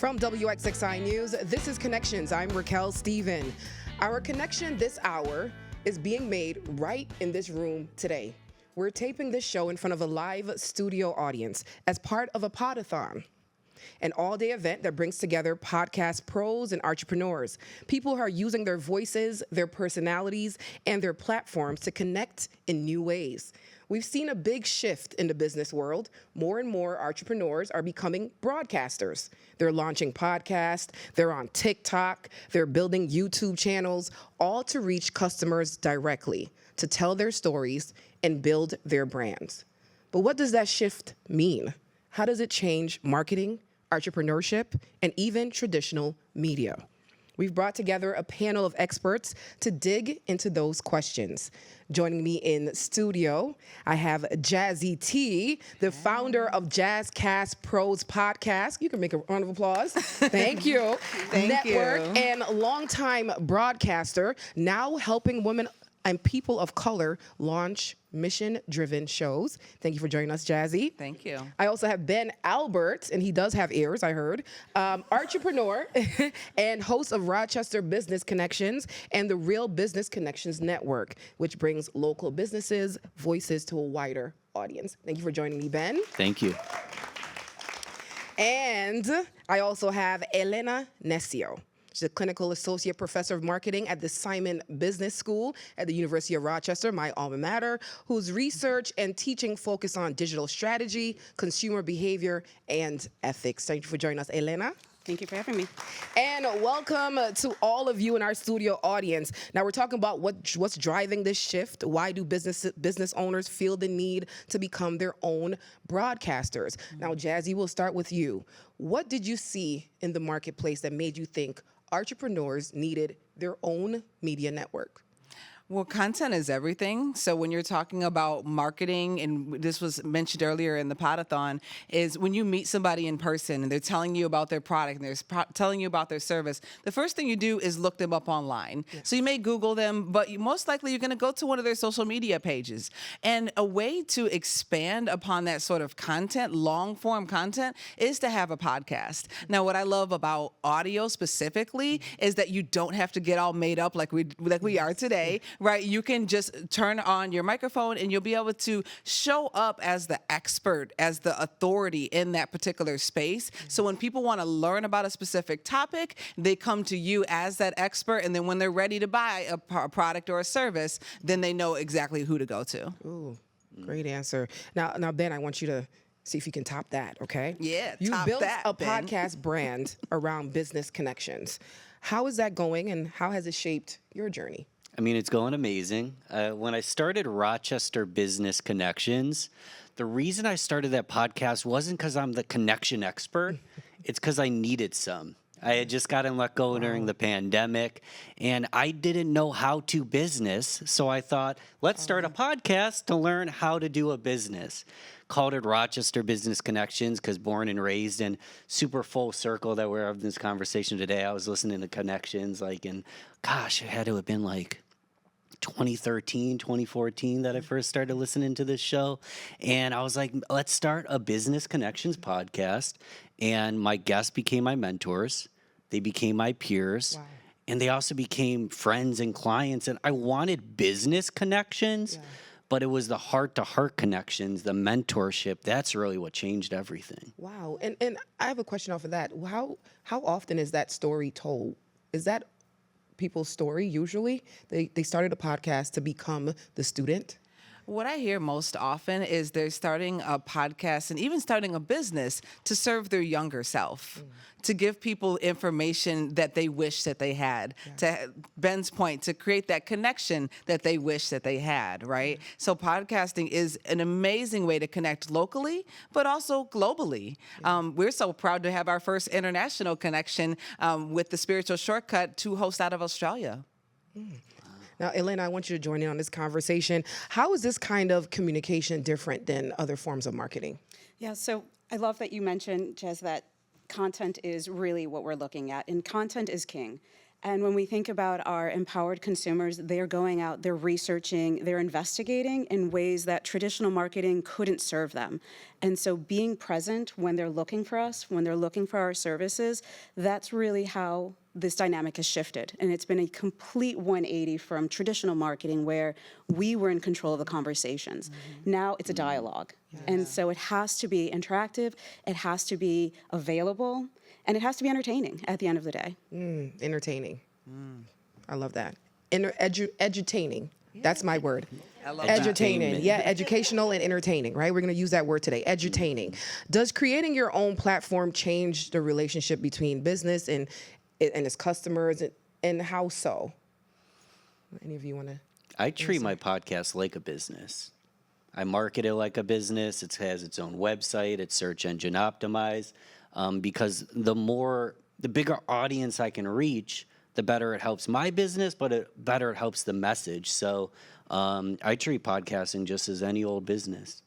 From WXXI News, this is Connections. I'm Raquel Stephen. Our connection this hour is being made right in this room today. We're taping this show in front of a live studio audience as part of a Pod-a-Thon, an all-day event that brings together podcast pros and entrepreneurs, people who are using their voices, their personalities, and their platforms to connect in new ways. We've seen a big shift in the business world. More and more entrepreneurs are becoming broadcasters. They're launching podcasts, they're on TikTok, they're building YouTube channels, all to reach customers directly, to tell their stories and build their brands. But what does that shift mean? How does it change marketing, entrepreneurship, and even traditional media? We've brought together a panel of experts to dig into those questions. Joining me in studio, I have Jazzy T, the founder of JazzCast Pros Podcast. You can make a round of applause. Thank you. Thank Network you. and longtime broadcaster, now helping women and people of color launch mission-driven shows. Thank you for joining us, Jazzy. Thank you. I also have Ben Albert, and he does have ears, I heard, entrepreneur and host of Rochester Business Connections and the Real Business Connections Network, which brings local businesses' voices to a wider audience. Thank you for joining me, Ben. Thank you. And I also have Elena Necio. She's a clinical associate professor of marketing at the Simon Business School at the University of Rochester, my alma mater, whose research and teaching focus on digital strategy, consumer behavior, and ethics. Thank you for joining us, Elena. Thank you for having me. And welcome to all of you in our studio audience. Now we're talking about what's driving this shift. Why do business owners feel the need to become their own broadcasters? Now, Jazzy, we'll start with you. What did you see in the marketplace that made you think entrepreneurs needed their own media network? Well, content is everything. So when you're talking about marketing, and this was mentioned earlier in the Pod-a-Thon, is when you meet somebody in person and they're telling you about their product and they're telling you about their service, the first thing you do is look them up online. Yeah. So you may Google them, but most likely you're going to go to one of their social media pages. And a way to expand upon that sort of content, long form content, is to have a podcast. Now, what I love about audio specifically is that you don't have to get all made up like we are today. Right, you can just turn on your microphone and you'll be able to show up as the expert, as the authority in that particular space. So when people want to learn about a specific topic, they come to you as that expert. And then when they're ready to buy a product or a service, then they know exactly who to go to. Ooh, great answer. Now, Ben, I want you to see if you can top that, okay? Yeah, you top built that, a Ben. podcast brand around business connections. How is that going, and how has it shaped your journey? I mean, it's going amazing. When I started Rochester Business Connections, the reason I started that podcast wasn't because I'm the connection expert. It's because I needed some. I had just gotten let go during the pandemic, and I didn't know how to business. So I thought, let's start a podcast to learn how to do a business. Called it Rochester Business Connections because born and raised in super full circle that we're having this conversation today. I was listening to Connections it had to have been like 2013, 2014 that I first started listening to this show. And I was like, let's start a Business Connections podcast. And my guests became my mentors. They became my peers. Wow. And they also became friends and clients. And I wanted business connections. Yeah. But it was the heart-to-heart connections, the mentorship. That's really what changed everything. Wow. And I have a question off of that. How often is that story told? Is that people's story usually? They started a podcast to become the student? What I hear most often is they're starting a podcast and even starting a business to serve their younger self, to give people information that they wish that they had, to Ben's point, to create that connection that they wish that they had, right? So podcasting is an amazing way to connect locally, but also globally. We're so proud to have our first international connection with the Spiritual Shortcut to host out of Australia. Now, Elena, I want you to join in on this conversation. How is this kind of communication different than other forms of marketing? Yeah, so I love that you mentioned, Jazz, that content is really what we're looking at, and content is king. And when we think about our empowered consumers, they're going out, they're researching, they're investigating in ways that traditional marketing couldn't serve them. And so being present when they're looking for us, when they're looking for our services, that's really how this dynamic has shifted. And it's been a complete 180 from traditional marketing where we were in control of the conversations. Now it's a dialogue. And so it has to be interactive, it has to be available, and it has to be entertaining at the end of the day. Entertaining. I love that. Edutaining. That's my word. I love Edutaining. Yeah, educational and entertaining, right? We're going to use that word today, edutaining. Does creating your own platform change the relationship between business and its customers, and how so? Any of you want to? I treat my podcast like a business. I market it like a business. It has its own website. It's search engine optimized. Because the bigger audience I can reach, the better it helps my business, but better it helps the message. So I treat podcasting just as any old business.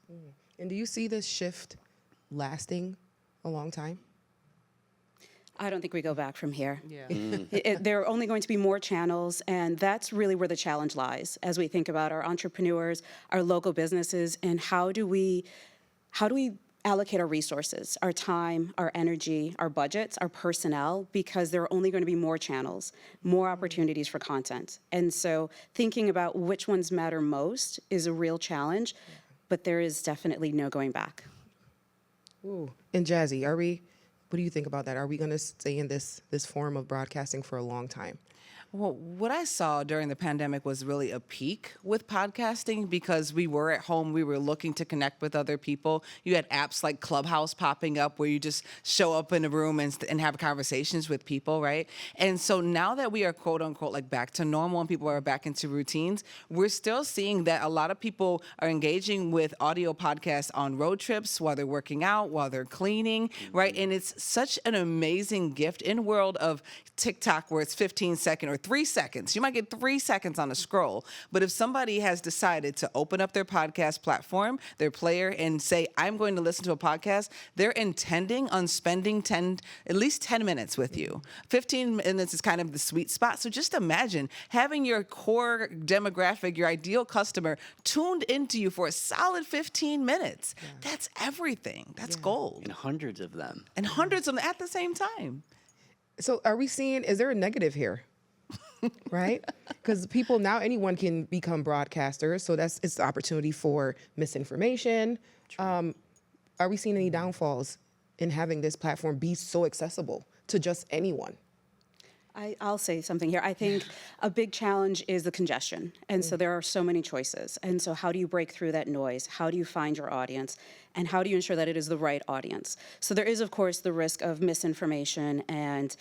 And do you see this shift lasting a long time? I don't think we go back from here. There are only going to be more channels, and that's really where the challenge lies as we think about our entrepreneurs, our local businesses, and how do we allocate our resources, our time, our energy, our budgets, our personnel, because there are only going to be more channels, more opportunities for content. And so thinking about which ones matter most is a real challenge, but there is definitely no going back. Ooh. And Jazzy, what do you think about that? Are we going to stay in this form of broadcasting for a long time? Well, what I saw during the pandemic was really a peak with podcasting because we were at home. We were looking to connect with other people. You had apps like Clubhouse popping up where you just show up in a room and have conversations with people, right? And so now that we are quote unquote like back to normal and people are back into routines, we're still seeing that a lot of people are engaging with audio podcasts on road trips while they're working out, while they're cleaning, right? And it's such an amazing gift in a world of TikTok where it's 15-second or 3 seconds. You might get 3 seconds on a scroll. But if somebody has decided to open up their podcast platform, their player, and say, I'm going to listen to a podcast, they're intending on spending at least 10 minutes with you. 15 minutes is kind of the sweet spot. So just imagine having your core demographic, your ideal customer, tuned into you for a solid 15 minutes. That's everything. That's gold. And hundreds of them. And hundreds of them at the same time. So is there a negative here? Right? Because people now, anyone can become broadcasters. So it's the opportunity for misinformation. Are we seeing any downfalls in having this platform be so accessible to just anyone? I'll say something here. I think a big challenge is the congestion. And so there are so many choices. And so how do you break through that noise? How do you find your audience? And how do you ensure that it is the right audience? So there is, of course, the risk of misinformation. And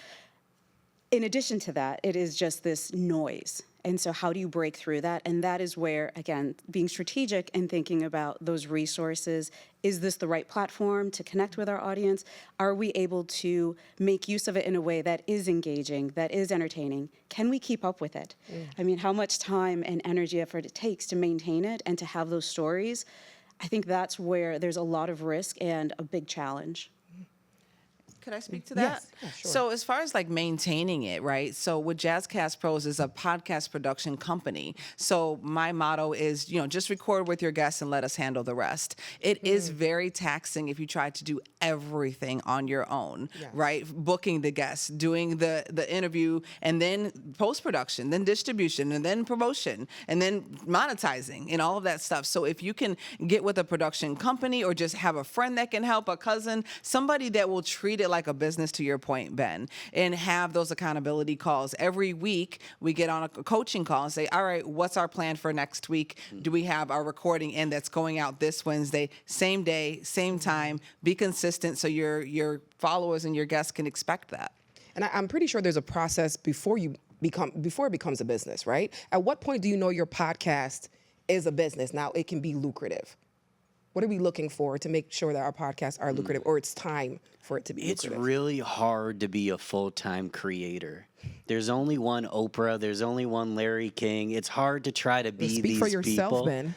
in addition to that, it is just this noise. And so how do you break through that? And that is where, again, being strategic and thinking about those resources. Is this the right platform to connect with our audience? Are we able to make use of it in a way that is engaging, that is entertaining? Can we keep up with it? I mean, how much time and energy, effort it takes to maintain it and to have those stories? I think that's where there's a lot of risk and a big challenge. Could I speak to that? Yes. Yeah, sure. So as far as like maintaining it, right? So with JazzCast Pros is a podcast production company. So my motto is, just record with your guests and let us handle the rest. It is very taxing if you try to do everything on your own, right? Booking the guests, doing the interview, and then post-production, then distribution, and then promotion, and then monetizing and all of that stuff. So if you can get with a production company or just have a friend that can help, a cousin, somebody that will treat it like a business, to your point, Ben, and have those accountability calls. Every week, we get on a coaching call and say, all right, what's our plan for next week? Do we have our recording in that's going out this Wednesday, same day, same time? Be consistent so your followers and your guests can expect that. And I'm pretty sure there's a process before it becomes a business, right? At what point do you know your podcast is a business? Now, it can be lucrative. What are we looking for to make sure that our podcasts are lucrative, or it's time for it to be lucrative? It's really hard to be a full-time creator. There's only one Oprah. There's only one Larry King. It's hard to try to be Speak these for yourself, people. Ben.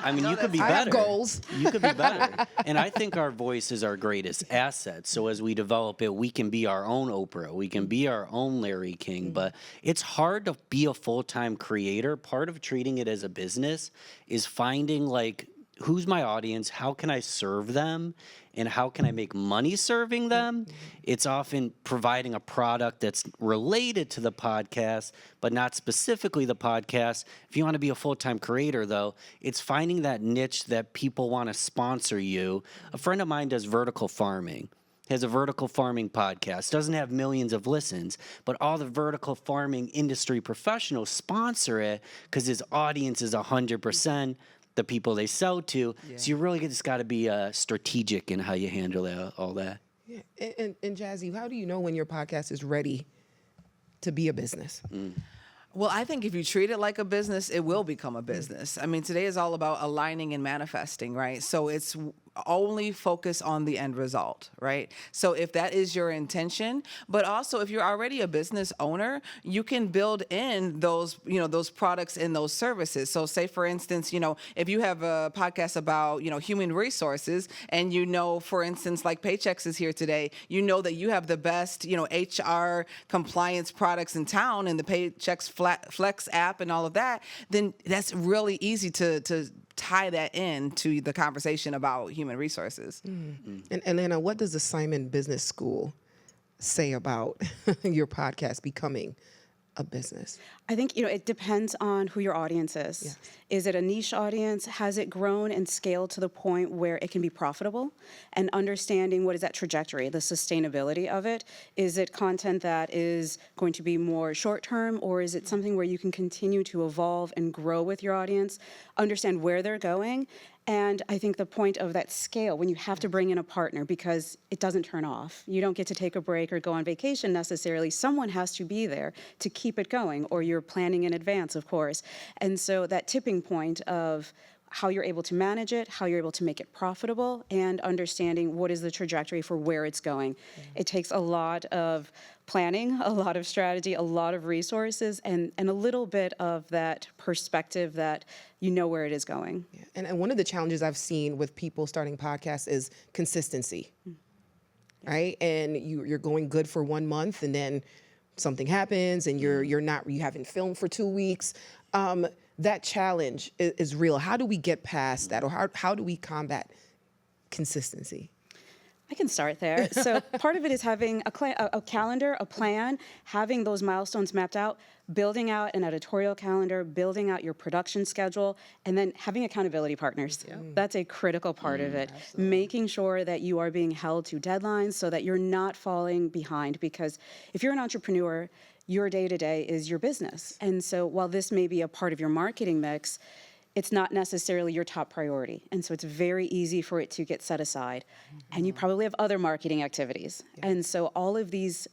I mean, you could be I have better. goals. You could be better. And I think our voice is our greatest asset. So as we develop it, we can be our own Oprah. We can be our own Larry King. But it's hard to be a full-time creator. Part of treating it as a business is finding, like, who's my audience? How can I serve them? And how can I make money serving them? It's often providing a product that's related to the podcast, but not specifically the podcast. If you want to be a full-time creator, though, it's finding that niche that people want to sponsor you. A friend of mine does vertical farming. Has a vertical farming podcast, doesn't have millions of listens, but all the vertical farming industry professionals sponsor it because his audience is 100% the people they sell to. Yeah. So you really just got to be strategic in how you handle all that. Yeah. And Jazzy, how do you know when your podcast is ready to be a business? Well, I think if you treat it like a business, it will become a business. I mean, today is all about aligning and manifesting, right? So it's only focus on the end result, right? So if that is your intention, but also if you're already a business owner, you can build in those, those products and those services. So say, for instance, if you have a podcast about, human resources and for instance, like Paychex is here today, that you have the best, HR compliance products in town and the Paychex Flex app and all of that, then that's really easy to tie that in to the conversation about human resources. And Atlanta, what does the Simon Business School say about your podcast becoming a business? I think, it depends on who your audience is. Yes. Is it a niche audience? Has it grown and scaled to the point where it can be profitable? And understanding what is that trajectory, the sustainability of it. Is it content that is going to be more short-term, or is it something where you can continue to evolve and grow with your audience, understand where they're going? And I think the point of that scale, when you have to bring in a partner, because it doesn't turn off. You don't get to take a break or go on vacation necessarily. Someone has to be there to keep it going, or you're planning in advance, of course. And so that tipping point of how you're able to manage it, how you're able to make it profitable, and understanding what is the trajectory for where it's going. It takes a lot of planning, a lot of strategy, a lot of resources, and a little bit of that perspective that you know where it is going. Yeah. And one of the challenges I've seen with people starting podcasts is consistency, right? And you're going good for 1 month, and then something happens, and you haven't filmed for 2 weeks. That challenge is real. How do we get past that, or how do we combat consistency? I can start there. So part of it is having a calendar, a plan, having those milestones mapped out, building out an editorial calendar, building out your production schedule, and then having accountability partners. Yeah. That's a critical part of it. Absolutely. Making sure that you are being held to deadlines so that you're not falling behind, because if you're an entrepreneur, your day-to-day is your business. And so while this may be a part of your marketing mix, it's not necessarily your top priority. And so it's very easy for it to get set aside. And you probably have other marketing activities. Yeah. And so all of these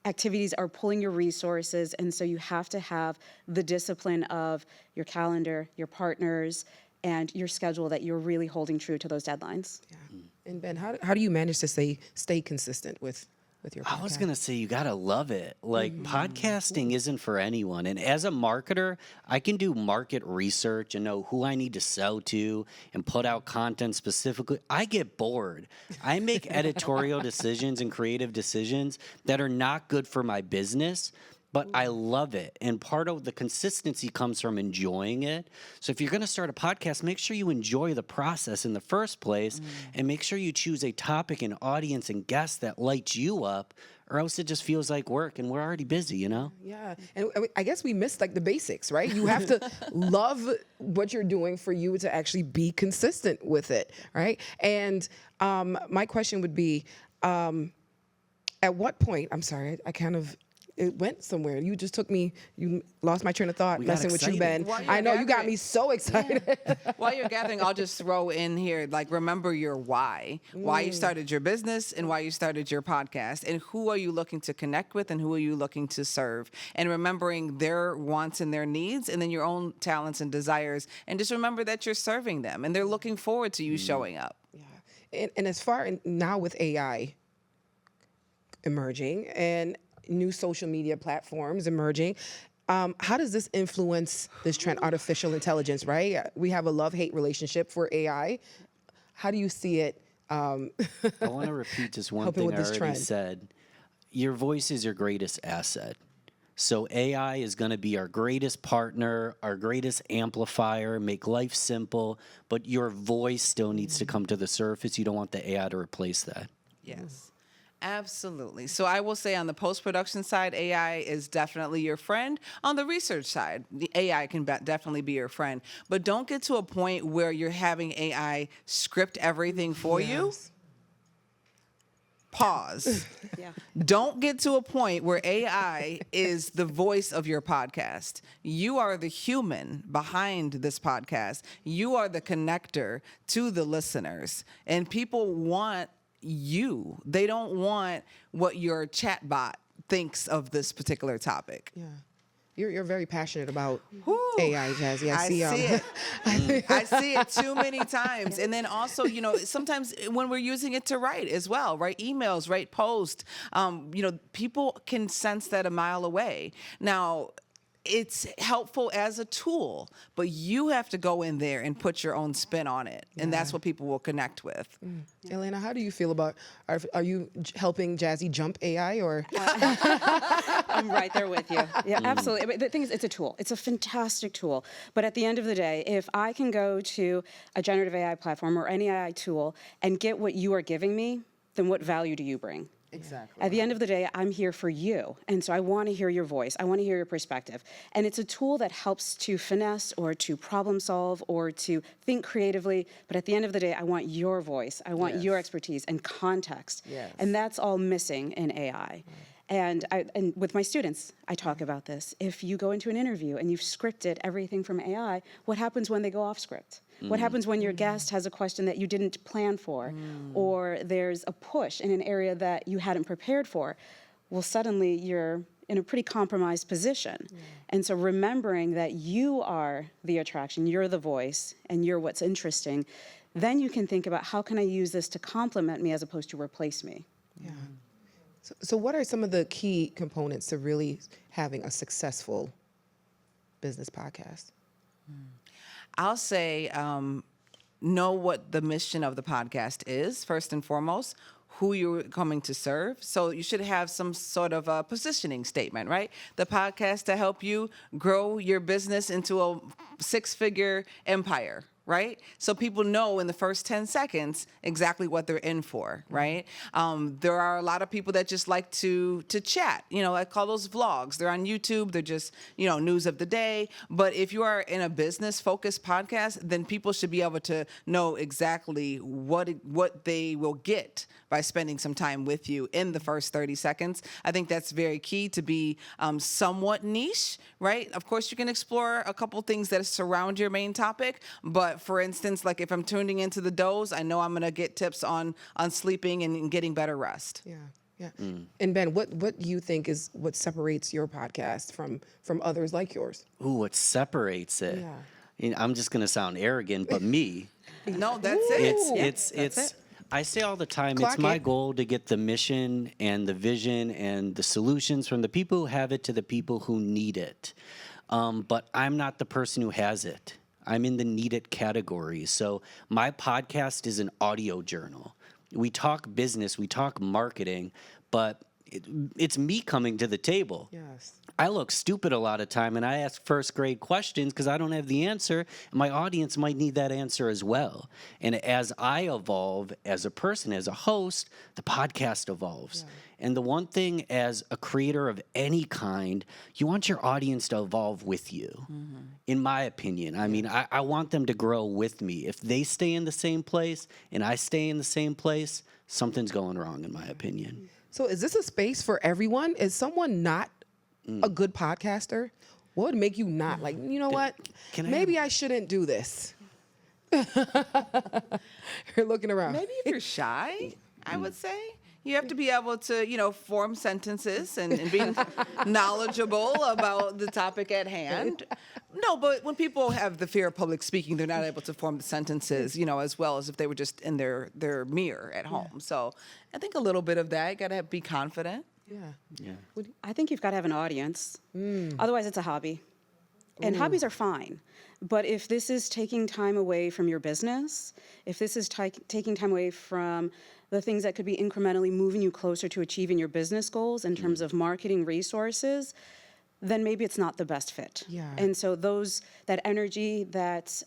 activities are pulling your resources. And so you have to have the discipline of your calendar, your partners, and your schedule that you're really holding true to those deadlines. Yeah. And Ben, how do you manage to stay consistent with your podcast? I was going to say, you got to love it. Like, podcasting isn't for anyone. And as a marketer, I can do market research and know who I need to sell to and put out content specifically. I get bored. I make editorial decisions and creative decisions that are not good for my business, but I love it. And part of the consistency comes from enjoying it. So if you're going to start a podcast, make sure you enjoy the process in the first place, and make sure you choose a topic and audience and guests that lights you up, or else it just feels like work, and we're already busy, Yeah. And I guess we missed the basics, right? You have to love what you're doing for you to actually be consistent with it, right? And my question would be, at what point, I'm sorry, it went somewhere. You just you lost my train of thought messing with you, Ben. I know, you got me so excited. Yeah. While you're gathering, I'll just throw in here, remember your why you started your business and why you started your podcast, and who are you looking to connect with and who are you looking to serve, and remembering their wants and their needs, and then your own talents and desires, and just remember that you're serving them and they're looking forward to you showing up. Yeah. And as far now with AI emerging and new social media platforms emerging, How does this influence this trend, artificial intelligence, right? We have a love-hate relationship for AI. How do you see it? I want to repeat just one helping thing with I this already trend. said. Your voice is your greatest asset. So AI is going to be our greatest partner, our greatest amplifier, make life simple, but your voice still needs to come to the surface. You don't want the AI to replace that. Yes, absolutely. So I will say on the post-production side, AI is definitely your friend. On the research side, the AI can definitely be your friend. But don't get to a point where you're having AI script everything for you. Yes. Pause. Yeah. Don't get to a point where AI is the voice of your podcast. You are the human behind this podcast. You are the connector to the listeners. And people want you. They don't want what your chatbot thinks of this particular topic. Yeah. You're very passionate about Whew. AI, Jazzy. I see it. I see it too many times. And then also, sometimes when we're using it to write as well, write emails, write posts, people can sense that a mile away. Now, it's helpful as a tool, but you have to go in there and put your own spin on it. And that's what people will connect with. Elena, how do you feel about, are you helping Jazzy jump AI or? I'm right there with you. Yeah, absolutely. But the thing is, it's a tool. It's a fantastic tool. But at the end of the day, if I can go to a generative AI platform or any AI tool and get what you are giving me, then what value do you bring? Exactly. At the end of the day, I'm here for you. And so I want to hear your voice. I want to hear your perspective. And it's a tool that helps to finesse or to problem solve or to think creatively. But at the end of the day, I want your voice. I want your expertise and context. Yes. And that's all missing in AI. And with my students, I talk about this. If you go into an interview and you've scripted everything from AI, what happens when they go off script? What happens when your guest has a question that you didn't plan for, or there's a push in an area that you hadn't prepared for? Well, suddenly you're in a pretty compromised position. And so remembering that you are the attraction, you're the voice, and you're what's interesting, then you can think about how can I use this to complement me as opposed to replace me? Yeah. So what are some of the key components to really having a successful business podcast? I'll say know what the mission of the podcast is, first and foremost, who you're coming to serve. So you should have some sort of a positioning statement, right? The podcast to help you grow your business into a six-figure empire, right? So people know in the first 10 seconds exactly what they're in for, right? There are a lot of people that just like to chat, I call those vlogs. They're on YouTube. They're just, news of the day. But if you are in a business-focused podcast, then people should be able to know exactly what they will get by spending some time with you in the first 30 seconds. I think that's very key to be somewhat niche, right? Of course, you can explore a couple things that surround your main topic, but for instance, like if I'm tuning into the doze, I know I'm going to get tips on sleeping and getting better rest. Yeah. And Ben, what do you think is what separates your podcast from others like yours? Ooh, what separates it? Yeah. I'm just going to sound arrogant, but me. No, that's it. It's I say all the time, Clock it's my it. goal to get the mission and the vision and the solutions from the people who have it to the people who need it. But I'm not the person who has it. I'm in the need it category. So my podcast is an audio journal. We talk business, we talk marketing, but it's me coming to the table. Yes. I look stupid a lot of time, and I ask first grade questions because I don't have the answer, and my audience might need that answer as well. And as I evolve as a person, as a host, the podcast evolves. Yeah. And the one thing as a creator of any kind, you want your audience to evolve with you, in my opinion. I mean, I want them to grow with me. If they stay in the same place and I stay in the same place, something's going wrong, in my opinion. So is this a space for everyone? Is someone not a good podcaster? What would make you not like, you know what? Maybe I shouldn't do this. You're looking around. Maybe if you're shy, I would say. You have to be able to, form sentences and be knowledgeable about the topic at hand. No, but when people have the fear of public speaking, they're not able to form the sentences, as well as if they were just in their mirror at home. So I think a little bit of that. You got to be confident. Yeah. Yeah. I think you've got to have an audience. Otherwise, it's a hobby. And hobbies are fine. But if this is taking time away from your business, if this is taking time away from the things that could be incrementally moving you closer to achieving your business goals in terms of marketing resources, then maybe it's not the best fit. Yeah. And so that energy, that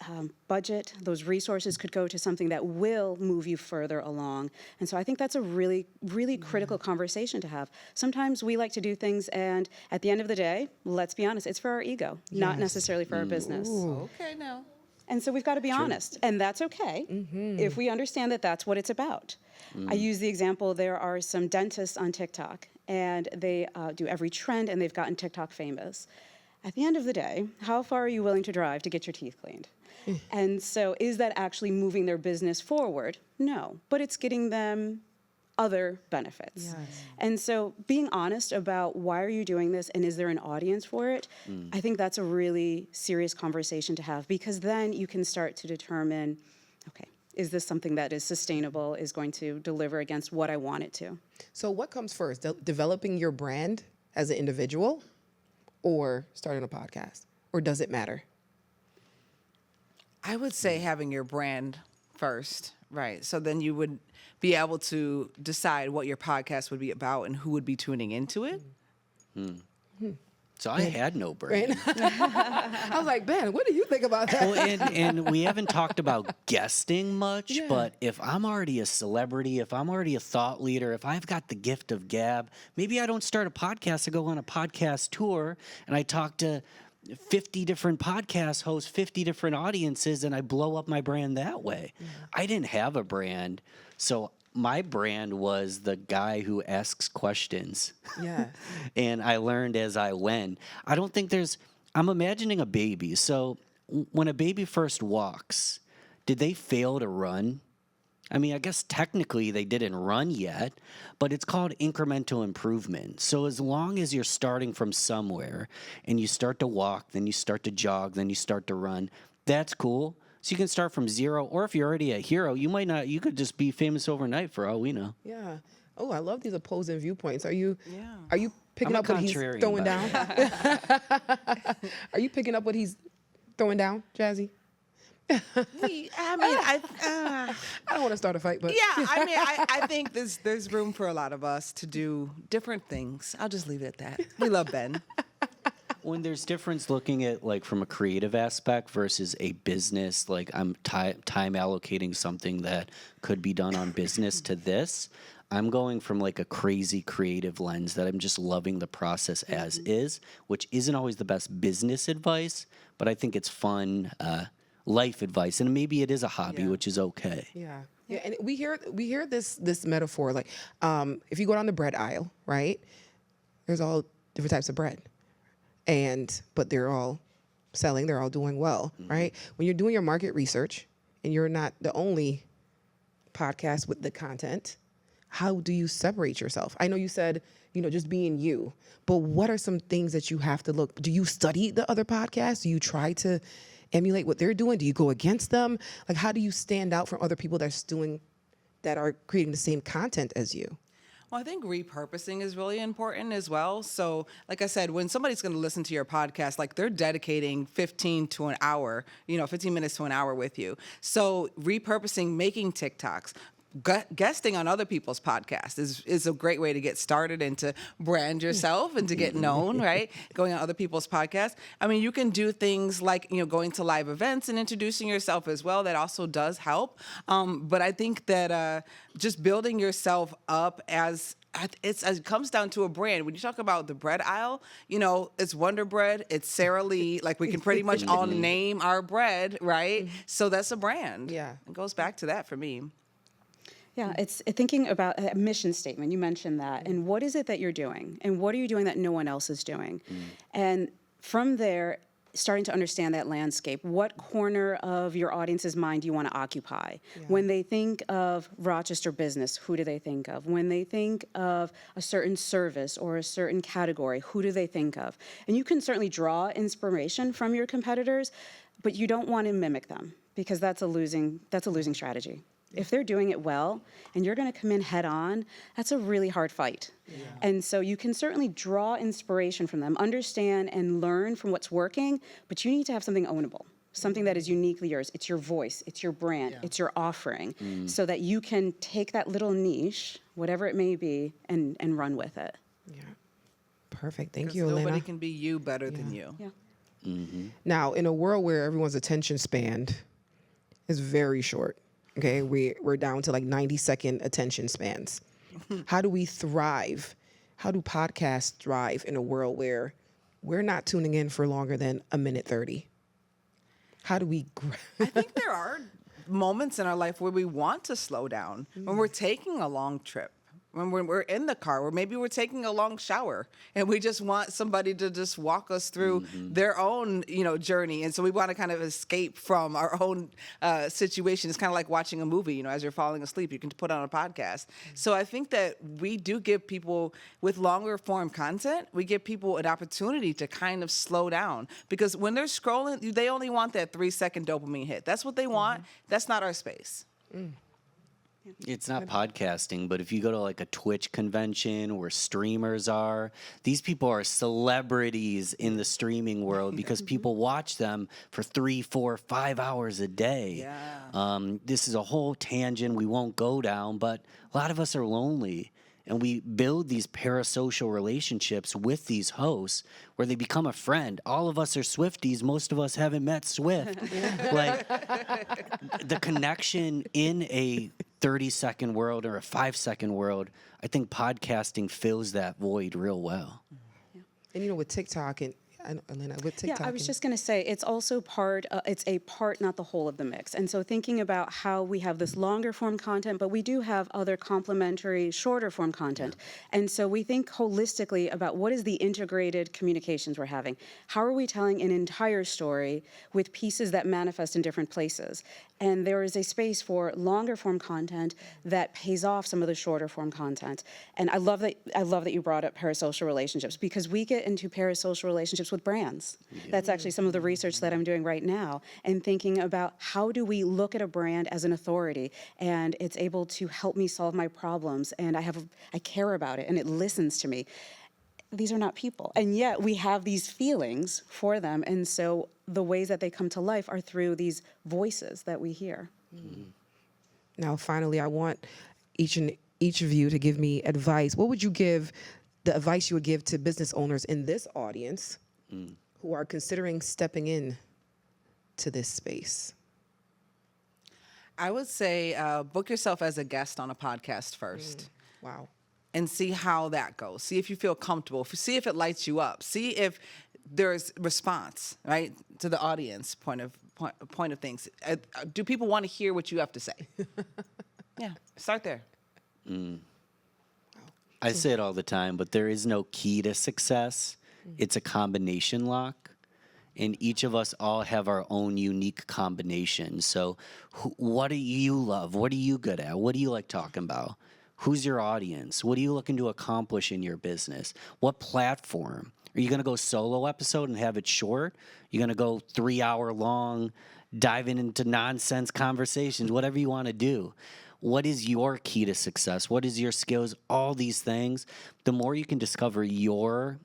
budget, those resources could go to something that will move you further along. And so I think that's a really, really critical conversation to have. Sometimes we like to do things, and at the end of the day, let's be honest, it's for our ego, not necessarily for our business. Okay, now. And so we've got to be honest, and that's okay if we understand that that's what it's about. I use the example, there are some dentists on TikTok, and they do every trend, and they've gotten TikTok famous. At the end of the day, how far are you willing to drive to get your teeth cleaned? And so is that actually moving their business forward? No, but it's getting them other benefits. Yes. And so being honest about why are you doing this and is there an audience for it, I think that's a really serious conversation to have, because then you can start to determine, okay, is this something that is sustainable, is going to deliver against what I want it to? So what comes first, developing your brand as an individual or starting a podcast? Or does it matter? I would say having your brand first, right? So then you would be able to decide what your podcast would be about and who would be tuning into it. So I had no brand. I was like, Ben, what do you think about that? Well, and we haven't talked about guesting much, but if I'm already a celebrity, if I'm already a thought leader, if I've got the gift of gab, maybe I don't start a podcast. I go on a podcast tour and I talk to 50 different podcast hosts, 50 different audiences, and I blow up my brand that way. I didn't have a brand, so my brand was the guy who asks questions. Yeah. And I learned as I went. I don't think I'm imagining a baby. So when a baby first walks, did they fail to run? I mean, I guess technically they didn't run yet, but it's called incremental improvement. So as long as you're starting from somewhere and you start to walk, then you start to jog, then you start to run, that's cool. So you can start from zero, or if you're already a hero, you could just be famous overnight for all we know. Yeah. Oh, I love these opposing viewpoints. Are you I'm picking a up what he's contrarian, throwing by down? Are you picking up what he's throwing down, Jazzy? I don't want to start a fight, but I think there's room for a lot of us to do different things. I'll just leave it at that. We love Ben. When there's difference looking at like from a creative aspect versus a business, like I'm time allocating something that could be done on business to this, I'm going from like a crazy creative lens that I'm just loving the process as is, which isn't always the best business advice, but I think it's fun life advice, and maybe it is a hobby, which is okay. Yeah, and we hear this metaphor like if you go down the bread aisle, right? There's all different types of bread, but they're all selling, they're all doing well, right? When you're doing your market research and you're not the only podcast with the content, how do you separate yourself? I know you said, just being you, but what are some things that you have to look? Do you study the other podcasts? Do you try to emulate what they're doing? Do you go against them? Like, how do you stand out from other people that are creating the same content as you? Well, I think repurposing is really important as well. So, like I said, when somebody's going to listen to your podcast, like they're dedicating 15 to an hour, 15 minutes to an hour with you. So repurposing, making TikToks, guesting on other people's podcasts is a great way to get started and to brand yourself and to get known, right? Going on other people's podcasts. I mean, you can do things like, going to live events and introducing yourself as well. That also does help. But I think that just building yourself up it comes down to a brand. When you talk about the bread aisle, it's Wonder Bread, it's Sara Lee. Like, we can pretty much all name our bread, right? So that's a brand. Yeah. It goes back to that for me. Yeah, it's thinking about a mission statement. You mentioned that. And what is it that you're doing? And what are you doing that no one else is doing? And from there, starting to understand that landscape. What corner of your audience's mind do you want to occupy? Yeah. When they think of Rochester business, who do they think of? When they think of a certain service or a certain category, who do they think of? And you can certainly draw inspiration from your competitors, but you don't want to mimic them, because that's a losing strategy. If they're doing it well and you're going to come in head on, that's a really hard fight. And so you can certainly draw inspiration from them, understand and learn from what's working, but you need to have something ownable, something that is uniquely yours. It's your voice, it's your brand, it's your offering, so that you can take that little niche, whatever it may be, and run with it. Yeah. Perfect. Thank 'Cause you, Elena. nobody can be you better than you. Yeah. Now, in a world where everyone's attention span is very short, okay, we're down to like 90-second attention spans. How do we thrive? How do podcasts thrive in a world where we're not tuning in for longer than a minute 30? How do we? I think there are moments in our life where we want to slow down, when we're taking a long trip, when we're in the car, or maybe we're taking a long shower, and we just want somebody to just walk us through their own, journey. And so we want to kind of escape from our own situation. It's kind of like watching a movie, as you're falling asleep, you can put on a podcast. So I think that we do give people, with longer form content, we give people an opportunity to kind of slow down, because when they're scrolling, they only want that 3-second dopamine hit. That's what they want. That's not our space. It's not podcasting, but if you go to like a Twitch convention where streamers are, these people are celebrities in the streaming world because people watch them for 3, 4, 5 hours a day. Yeah. This is a whole tangent we won't go down, but a lot of us are lonely. And we build these parasocial relationships with these hosts where they become a friend. All of us are Swifties. Most of us haven't met Swift. Like, the connection in a 30-second world or a 5-second world, I think podcasting fills that void real well. And with TikTok and Elena, with TikTok. Yeah, I was just going to say, it's also it's a part, not the whole of the mix. And so thinking about how we have this longer form content, but we do have other complementary shorter form content. And so we think holistically about what is the integrated communications we're having. How are we telling an entire story with pieces that manifest in different places? And there is a space for longer form content that pays off some of the shorter form content. And I love that you brought up parasocial relationships, because we get into parasocial relationships with brands. That's actually some of the research that I'm doing right now, and thinking about how do we look at a brand as an authority, and it's able to help me solve my problems, and I care about it, and it listens to me. These are not people, and yet we have these feelings for them, and so the ways that they come to life are through these voices that we hear. Now, finally, I want each of you to give me advice. What would you give, the advice you would give to business owners in this audience who are considering stepping in to this space? I would say book yourself as a guest on a podcast first. Wow. And see how that goes. See if you feel comfortable. See if it lights you up. See if there's response, right, to the audience point of things. Do people want to hear what you have to say? Yeah, start there. I say it all the time, but there is no key to success. It's a combination lock. And each of us all have our own unique combination. So what do you love? What are you good at? What do you like talking about? Who's your audience? What are you looking to accomplish in your business? What platform? Are you going to go solo episode and have it short? You're going to go 3-hour long, diving into nonsense conversations, whatever you want to do. What is your key to success? What is your skills? All these things. The more you can discover your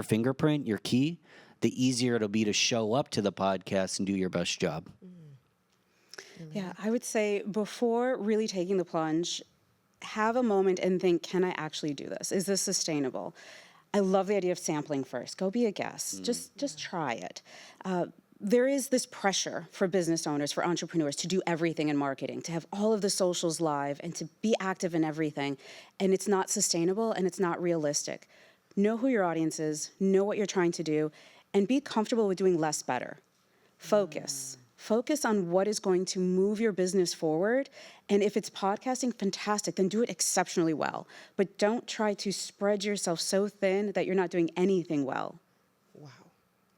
fingerprint, your key, the easier it'll be to show up to the podcast and do your best job. Yeah, I would say before really taking the plunge, have a moment and think, can I actually do this? Is this sustainable? I love the idea of sampling first. Go be a guest. Just try it. There is this pressure for business owners, for entrepreneurs to do everything in marketing, to have all of the socials live and to be active in everything. And it's not sustainable and it's not realistic. Know who your audience is, know what you're trying to do, and be comfortable with doing less better. Focus. Focus on what is going to move your business forward. And if it's podcasting, fantastic, then do it exceptionally well. But don't try to spread yourself so thin that you're not doing anything well. Wow.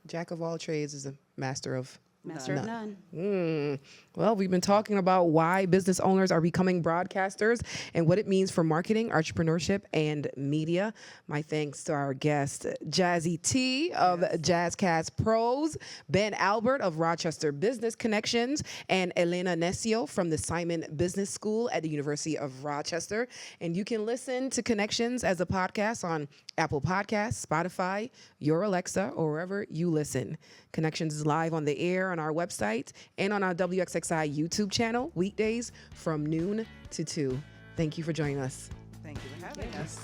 Jack of all trades is a master of Master of none. Well, we've been talking about why business owners are becoming broadcasters and what it means for marketing, entrepreneurship, and media. My thanks to our guest, Jazzy T of JazzCast Pros, Ben Albert of Rochester Business Connections, and Elena Necio from the Simon Business School at the University of Rochester. And you can listen to Connections as a podcast on Apple Podcasts, Spotify, your Alexa, or wherever you listen. Connections is live on the air on our website and on our WXXI YouTube channel, weekdays from noon to 2. Thank you for joining us. Thank you for having us.